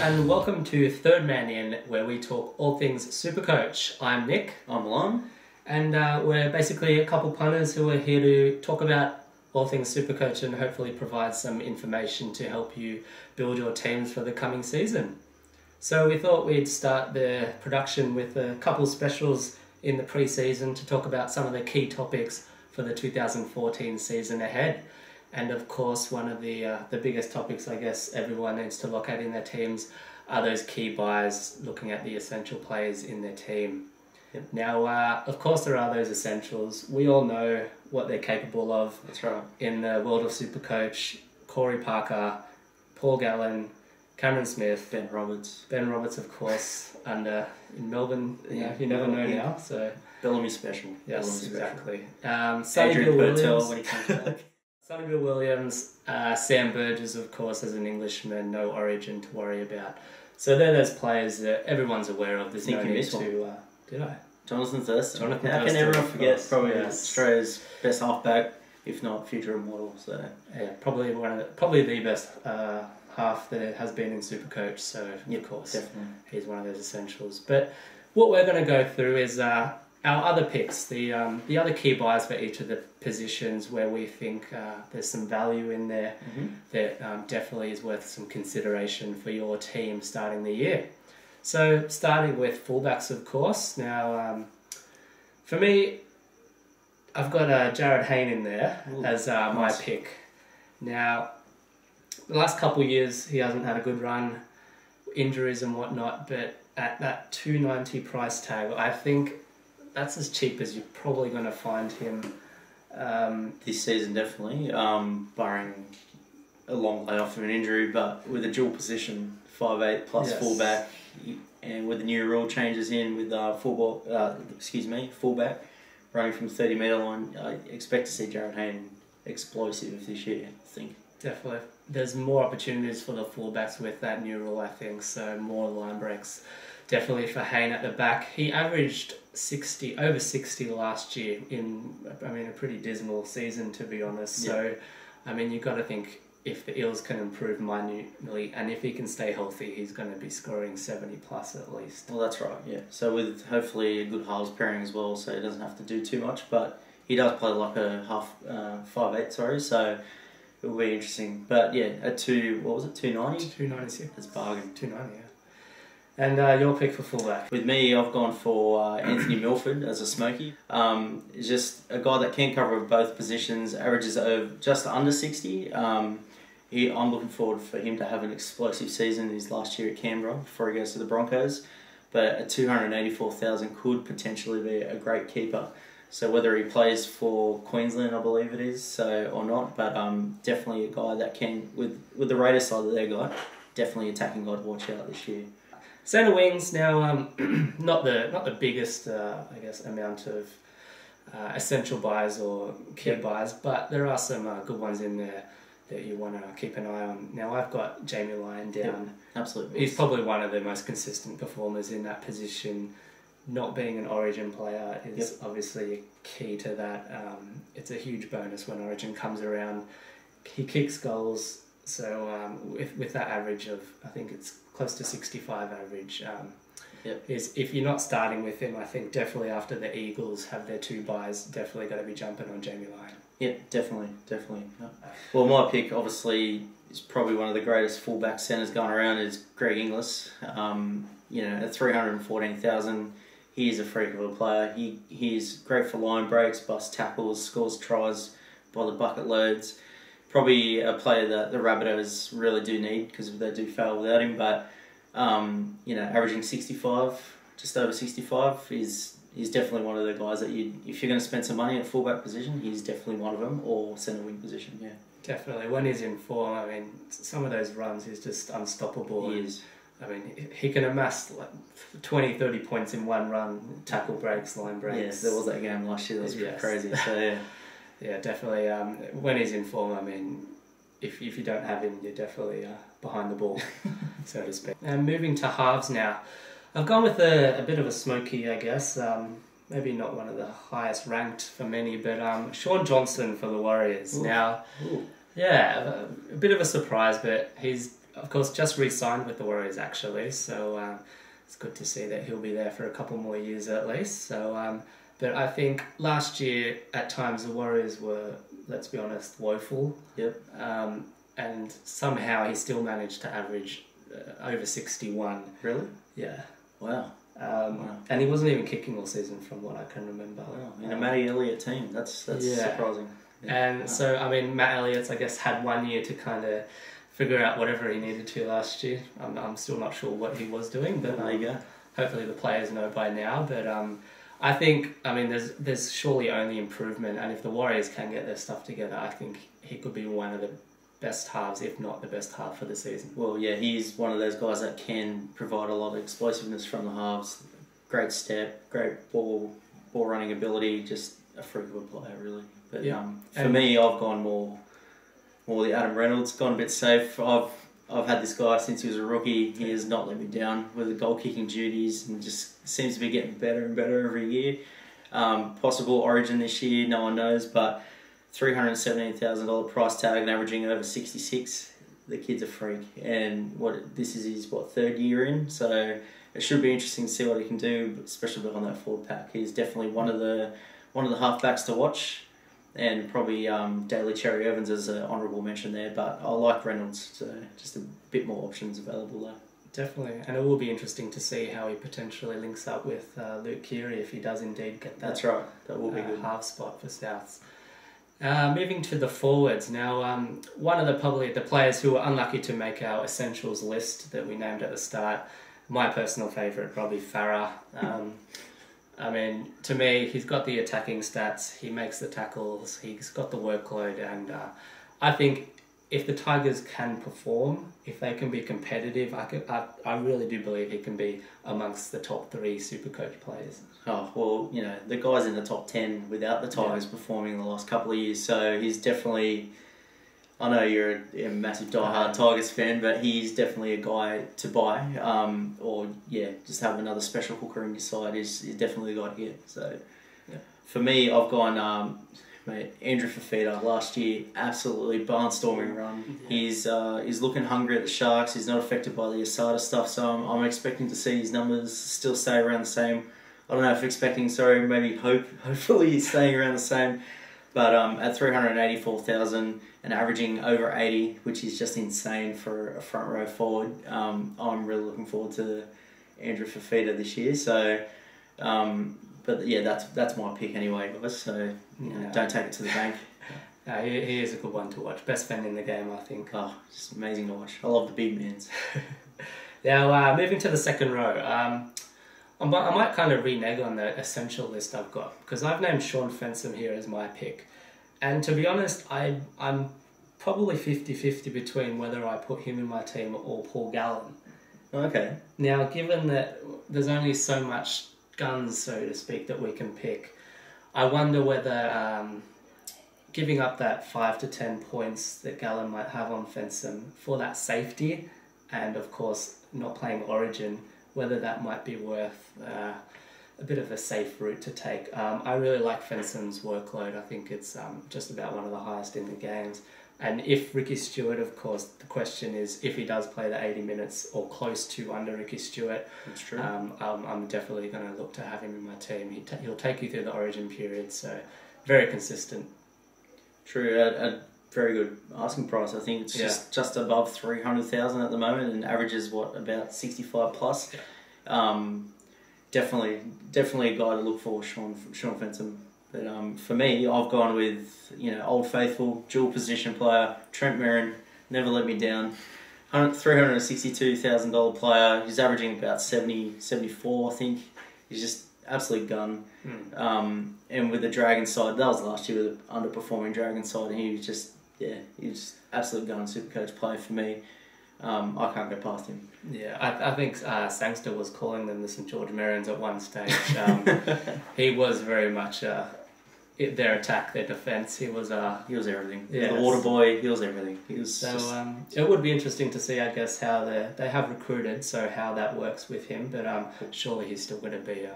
and welcome to Third Man In, where we talk all things Supercoach. I'm Nick. I'm Lon. And we're basically a couple punters who are here to talk about all things Supercoach and hopefully provide some information to help you build your teams for the coming season. So we thought we'd start the production with a couple specials in the pre-season to talk about some of the key topics for the 2014 season ahead. And of course, one of the biggest topics I guess everyone needs to look at in their teams are those key buys, looking at the essential players in their team. Yep. Now, of course, there are those essentials. We all know what they're capable of. That's right. In the world of Supercoach, Corey Parker, Paul Gallen, Cameron Smith, Ben Roberts. Ben Roberts, of course, under in Melbourne. Yeah, you never know now. So Bellamy special. yes, Bellamy exactly. Adrian Purtell when he comes back. Sonny Bill Williams, Sam Burgess, of course, as an Englishman, no origin to worry about. So they're those players that everyone's aware of. There's no need to... did I? Jonathan Thurston. How can everyone forget? Probably yes. Australia's best halfback, if not future immortal. So yeah, probably the best half that has been in Supercoach. So yeah, of course, definitely, he's one of those essentials. But what we're going to go through is our other picks, the other key buys for each of the positions where we think there's some value in there that definitely is worth some consideration for your team starting the year. So starting with fullbacks, of course. Now, for me, I've got Jared Hayne in there as my pick. Now, the last couple of years he hasn't had a good run, injuries and whatnot, but at that $290 price tag, I think that's as cheap as you're probably going to find him. This season, definitely, barring a long layoff of an injury, but with a dual position, 5'8" plus fullback, and with the new rule changes in with fullback running from 30-metre line, I expect to see Jared Hayne explosive this year, I think. Definitely. There's more opportunities for the fullbacks with that new rule, I think, so more line breaks. Definitely for Hayne at the back. He averaged over 60 last year in, a pretty dismal season, to be honest. Yeah. So, you've got to think if the Eels can improve minutely and if he can stay healthy, he's going to be scoring 70 plus at least. Well, that's right, yeah. So with hopefully a good halves pairing as well, so he doesn't have to do too much, but he does play like a 5'8", so it will be interesting. But yeah, at 290? 296. It's a bargain. 290, yeah. And your pick for fullback? With me, I've gone for Anthony Milford as a smoky. He's just a guy that can cover both positions, averages over just under 60. I'm looking forward for him to have an explosive season his last year at Canberra before he goes to the Broncos. But at $284,000 could potentially be a great keeper. So whether he plays for Queensland, I believe it is, or not, but definitely a guy that can, with the Raiders side that they got, definitely attacking guy to watch out this year. Centre wings now, not the biggest, amount of essential buys or key buys, but there are some good ones in there that you want to keep an eye on. Now I've got Jamie Lyon down. Yep, absolutely. He's probably one of the most consistent performers in that position. Not being an Origin player is obviously key to that. It's a huge bonus when Origin comes around. He kicks goals, so with that average of, I think it's close to 65 average, is if you're not starting with him, I think definitely after the Eagles have their two buys, definitely got to be jumping on Jamie Lyon. Yeah, definitely. Yeah. Well, my pick obviously is probably one of the greatest fullback centres going around is Greg Inglis. At $314,000, he is a freak of a player. He's great for line breaks, bust tackles, scores tries by the bucket loads. Probably a player that the Rabbitohs really do need because they do fail without him. But averaging 65, just over 65, he's definitely one of the guys that if you're going to spend some money at fullback position, he's definitely one of them, or centre wing position. Yeah, definitely. When he's in form, some of those runs he's just unstoppable. He is. He can amass like 20, 30 points in one run, tackle breaks, line breaks. Yes, there was that game last year that was pretty crazy. So yeah. Yeah, definitely. When he's in form, if you don't have him, you're definitely behind the ball, so to speak. And moving to halves now. I've gone with a bit of a smoky, I guess. Maybe not one of the highest ranked for many, but Sean Johnson for the Warriors. Now, yeah, a bit of a surprise, but he's of course, just re-signed with the Warriors actually, so it's good to see that he'll be there for a couple more years at least. So, but I think last year at times the Warriors were, let's be honest, woeful. Yep. And somehow he still managed to average over 61. Really? Yeah. Wow. And he wasn't even kicking all season from what I can remember. Wow. In a Matty Elliott team, that's surprising. Yeah. And so, I mean, Matt Elliott's, I guess, had 1 year to kind of figure out whatever he needed to last year. I'm still not sure what he was doing, but there you go. Hopefully the players know by now. But I think, I mean, there's surely only improvement, and if the Warriors can get their stuff together, I think he could be one of the best halves, if not the best half for the season. Well, yeah, he's one of those guys that can provide a lot of explosiveness from the halves. Great step, great ball running ability, just a freak of a player, really. But for me, I've gone more the Adam Reynolds, gone a bit safe. I've had this guy since he was a rookie. He has not let me down with the goal kicking duties and just seems to be getting better and better every year. Possible origin this year, no one knows, but $317,000 price tag and averaging over 66. The kid's a freak, and this is his third year in, so it should be interesting to see what he can do, especially on that forward pack. He's definitely one of the halfbacks to watch, and probably Daly Cherry Evans as an honourable mention there. But I like Reynolds, so just a bit more options available there. Definitely, and it will be interesting to see how he potentially links up with Luke Keary if he does indeed get that. That's right, that will be good. Half spot for Souths. Moving to the forwards now, one of the players who were unlucky to make our essentials list that we named at the start. My personal favourite, probably Farah. I mean, to me, he's got the attacking stats, he makes the tackles, he's got the workload, and I think if the Tigers can perform, if they can be competitive, I really do believe he can be amongst the top 3 Supercoach players. Oh, well, you know, the guy's in the top 10 without the Tigers performing in the last couple of years, so he's definitely... I know you're a massive diehard Tigers fan, but he's definitely a guy to buy. Just have another special hooker in your side is definitely the guy to get. So, for me, I've gone Andrew Fafita last year, absolutely barnstorming run. Yeah. He's looking hungry at the Sharks. He's not affected by the Asada stuff, so I'm expecting to see his numbers still stay around the same. I don't know if hopefully he's staying around the same. But at 384,000 and averaging over 80, which is just insane for a front row forward, I'm really looking forward to Andrew Fafita this year. So, that's my pick anyway, guys. So don't take it to the bank. He is a good one to watch. Best fan in the game, I think. Oh, just amazing to watch. I love the big mans. Now, moving to the second row. I might kind of renege on the essential list I've got, because I've named Sean Fensom here as my pick. And to be honest, I'm probably 50-50 between whether I put him in my team or Paul Gallen. Okay. Now, given that there's only so much guns, so to speak, that we can pick, I wonder whether giving up that 5 to 10 points that Gallen might have on Fensom for that safety, and of course not playing Origin, whether that might be worth a bit of a safe route to take. I really like Fensom's workload. I think it's just about one of the highest in the games. And if Ricky Stewart, of course, the question is if he does play the 80 minutes or close to under Ricky Stewart, that's true. I'm definitely going to look to have him in my team. He'll take you through the Origin period, so very consistent. True, a very good asking price. I think it's just above 300,000 at the moment, and averages about 65 plus. Yeah. Definitely a guy to look for, Sean Fensom. But for me, I've gone with Old Faithful dual position player Trent Merrin. Never let me down. $362,000 player. He's averaging about 74, I think. He's just absolute gun. And with the Dragon side, that was last year with the underperforming Dragon side, and he was just absolute gun Supercoach play for me. I can't go past him. Yeah, I think Sangster was calling them the St George Merrins at one stage. He was very much their attack, their defence. He was everything. Yes. The water boy. He was everything. It would be interesting to see, I guess, how they have recruited. So how that works with him, but surely he's still going to be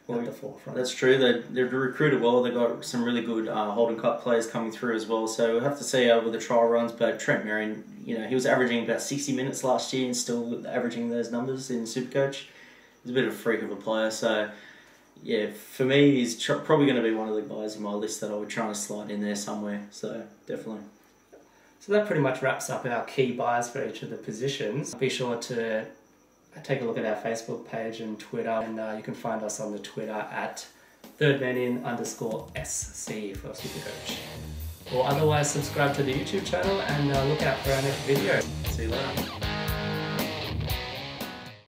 at the forefront. That's true. They've recruited well. They've got some really good Holden Cup players coming through as well. So we'll have to see with the trial runs. But Trent Merrin, he was averaging about 60 minutes last year and still averaging those numbers in Supercoach. He's a bit of a freak of a player. So yeah, for me, he's probably going to be one of the guys in my list that I would try and slide in there somewhere. So definitely. So that pretty much wraps up our key buys for each of the positions. Be sure to take a look at our Facebook page and Twitter, and you can find us on the Twitter at thirdmanin_SC for Supercoach. Or otherwise subscribe to the YouTube channel and look out for our next video. See you later.